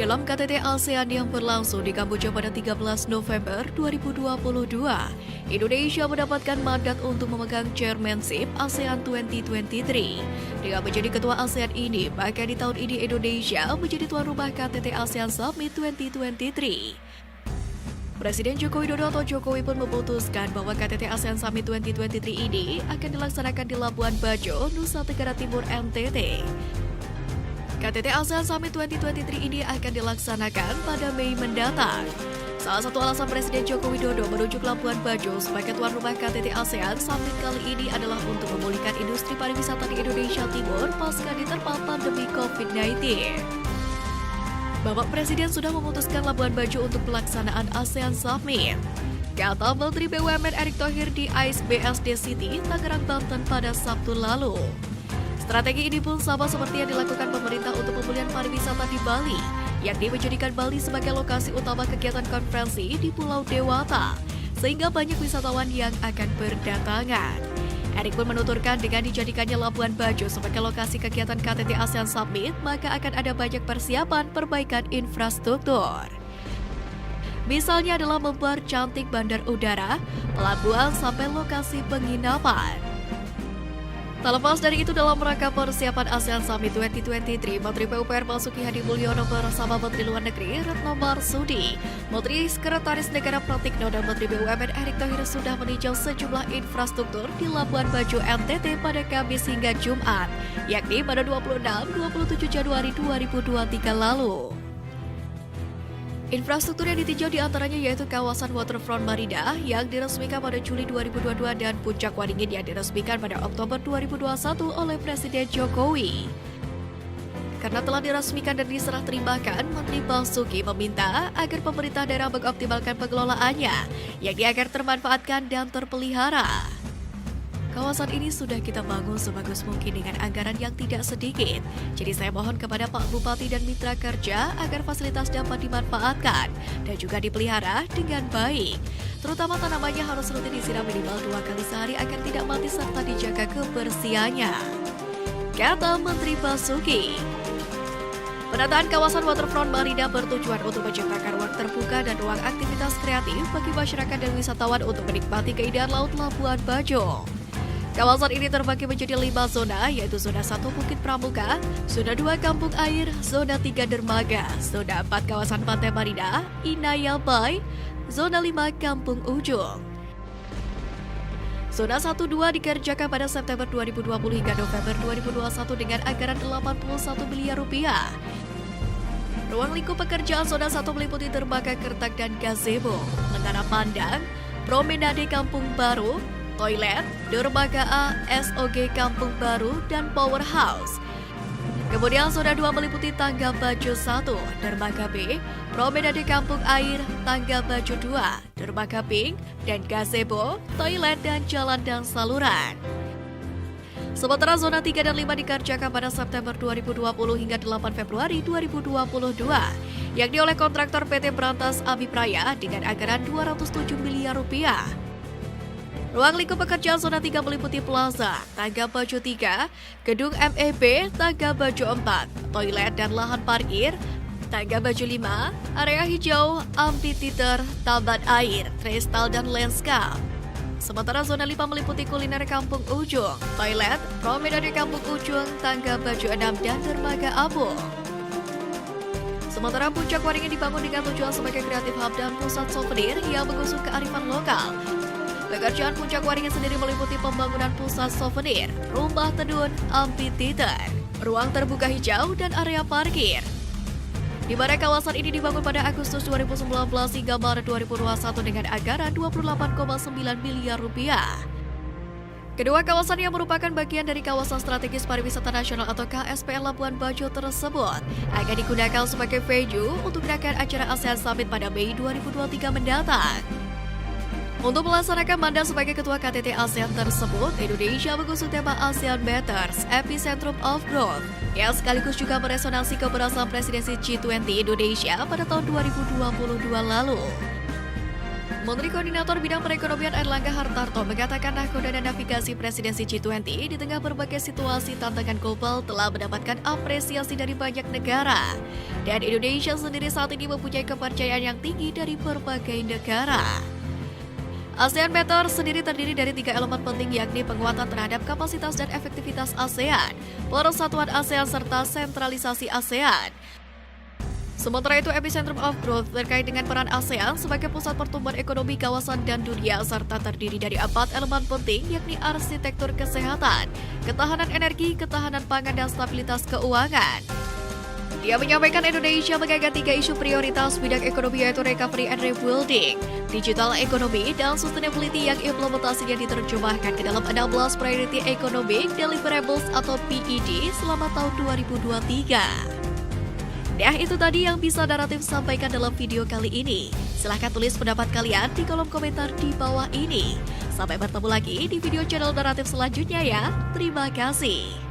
Dalam KTT ASEAN yang berlangsung di Kamboja pada 13 November 2022, Indonesia mendapatkan mandat untuk memegang chairmanship ASEAN 2023. Dengan menjadi ketua ASEAN ini, maka di tahun ini Indonesia menjadi tuan rumah KTT ASEAN Summit 2023. Presiden Joko Widodo atau Jokowi pun memutuskan bahwa KTT ASEAN Summit 2023 ini akan dilaksanakan di Labuan Bajo, Nusa Tenggara Timur, NTT. KTT ASEAN Summit 2023 ini akan dilaksanakan pada Mei mendatang. Salah satu alasan Presiden Joko Widodo menuju Labuan Bajo sebagai tuan rumah KTT ASEAN Summit kali ini adalah untuk memulihkan industri pariwisata di Indonesia Timur pasca diterpa pandemi COVID-19. Bapak Presiden sudah memutuskan Labuan Bajo untuk pelaksanaan ASEAN Summit, kata Menteri BUMN Erick Thohir di ICE BSD City, Tangerang, Banten pada Sabtu lalu. Strategi ini pun sama seperti yang dilakukan pemerintah untuk pemulihan pariwisata di Bali, yakni menjadikan Bali sebagai lokasi utama kegiatan konferensi di Pulau Dewata, sehingga banyak wisatawan yang akan berdatangan. Erick pun menuturkan dengan dijadikannya Labuan Bajo sebagai lokasi kegiatan KTT ASEAN Summit, maka akan ada banyak persiapan perbaikan infrastruktur. Misalnya adalah mempercantik bandar udara, pelabuhan sampai lokasi penginapan. Tak lepas dari itu, dalam rangka persiapan ASEAN Summit 2023, Menteri PUPR Basuki Hadi Mulyono bersama Menteri Luar Negeri Retno Marsudi, Menteri Sekretaris Negara Pratikno dan Menteri BUMN Erick Thohir sudah meninjau sejumlah infrastruktur di Labuan Bajo, NTT pada Kamis hingga Jumat, yakni pada 26-27 Januari 2023 lalu. Infrastruktur yang ditinjau diantaranya yaitu kawasan Waterfront Marina yang diresmikan pada Juli 2022 dan Puncak Waringin yang diresmikan pada Oktober 2021 oleh Presiden Jokowi. Karena telah diresmikan dan diserah terimakan, Menteri Basuki meminta agar pemerintah daerah mengoptimalkan pengelolaannya, yakni agar termanfaatkan dan terpelihara. Kawasan ini sudah kita bangun sebagus mungkin dengan anggaran yang tidak sedikit. Jadi saya mohon kepada Pak Bupati dan mitra kerja agar fasilitas dapat dimanfaatkan dan juga dipelihara dengan baik. Terutama tanamannya harus rutin disiram minimal 2 kali sehari agar tidak mati serta dijaga kebersihannya, kata Menteri Basuki. Penataan kawasan Waterfront Marina bertujuan untuk menciptakan ruang terbuka dan ruang aktivitas kreatif bagi masyarakat dan wisatawan untuk menikmati keindahan laut Labuan Bajo. Kawasan ini terbagi menjadi 5 zona, yaitu zona 1 Bukit Pramuka, zona 2 Kampung Air, zona 3 Dermaga, zona 4 kawasan Pantai Marina, Inaya Bay, zona 5 Kampung Ujung. Zona 1-2 dikerjakan pada September 2020 hingga November 2021 dengan anggaran 81 miliar rupiah. Ruang lingkup pekerjaan zona 1 meliputi dermaga Kertak dan gazebo, menara pandang, promenade Kampung Baru, toilet, dermaga A, SOG Kampung Baru, dan powerhouse. Kemudian zona 2 meliputi tangga Bajo 1, dermaga B, promenade Kampung Air, tangga Bajo 2, dermaga Pink, dan gazebo, toilet, dan jalan dan saluran. Sementara zona 3 dan 5 dikerjakan pada September 2020 hingga 8 Februari 2022, yakni oleh kontraktor PT Berantas Abipraya dengan anggaran 207 miliar rupiah. Ruang lingkup pekerjaan zona 3 meliputi plaza, tangga Bajo 3, gedung MEB, tangga Bajo 4, toilet dan lahan parkir, tangga Bajo 5, area hijau, amphitheater, taman air, kristal dan landscape. Sementara zona 5 meliputi kuliner Kampung Ujung, toilet, promenade Kampung Ujung, tangga Bajo 6 dan dermaga Abu. Sementara Puncak Waringin dibangun dengan tujuan sebagai kreatif hub dan pusat souvenir yang mengusung kearifan lokal. Pekerjaan Puncak Waringin sendiri meliputi pembangunan pusat souvenir, rumah tedun, amphitheater, ruang terbuka hijau, dan area parkir. Di mana kawasan ini dibangun pada Agustus 2019 hingga Maret 2021 dengan anggaran 28,9 miliar rupiah. Kedua kawasan yang merupakan bagian dari kawasan strategis pariwisata nasional atau KSPN Labuan Bajo tersebut akan digunakan sebagai venue untuk gerakan acara ASEAN Summit pada Mei 2023 mendatang. Untuk melaksanakan mandat sebagai ketua KTT ASEAN tersebut, Indonesia mengusung tema ASEAN Matters, Epicentrum of Growth, yang sekaligus juga meresonansi keberhasilan presidensi G20 Indonesia pada tahun 2022 lalu. Menteri Koordinator Bidang Perekonomian Airlangga Hartarto mengatakan nahkoda dan navigasi presidensi G20 di tengah berbagai situasi tantangan global telah mendapatkan apresiasi dari banyak negara. Dan Indonesia sendiri saat ini mempunyai kepercayaan yang tinggi dari berbagai negara. ASEAN Better sendiri terdiri dari 3 elemen penting yakni penguatan terhadap kapasitas dan efektivitas ASEAN, persatuan ASEAN serta sentralisasi ASEAN. Sementara itu, epicentrum of growth terkait dengan peran ASEAN sebagai pusat pertumbuhan ekonomi kawasan dan dunia serta terdiri dari 4 elemen penting yakni arsitektur kesehatan, ketahanan energi, ketahanan pangan, dan stabilitas keuangan. Dia menyampaikan Indonesia mengangkat 3 isu prioritas bidang ekonomi yaitu recovery and rebuilding, digital economy, dan sustainability yang implementasinya diterjemahkan ke dalam 16 priority economic deliverables atau PED selama tahun 2023. Nah, itu tadi yang bisa Naratif sampaikan dalam video kali ini. Silahkan tulis pendapat kalian di kolom komentar di bawah ini. Sampai bertemu lagi di video channel Naratif selanjutnya ya. Terima kasih.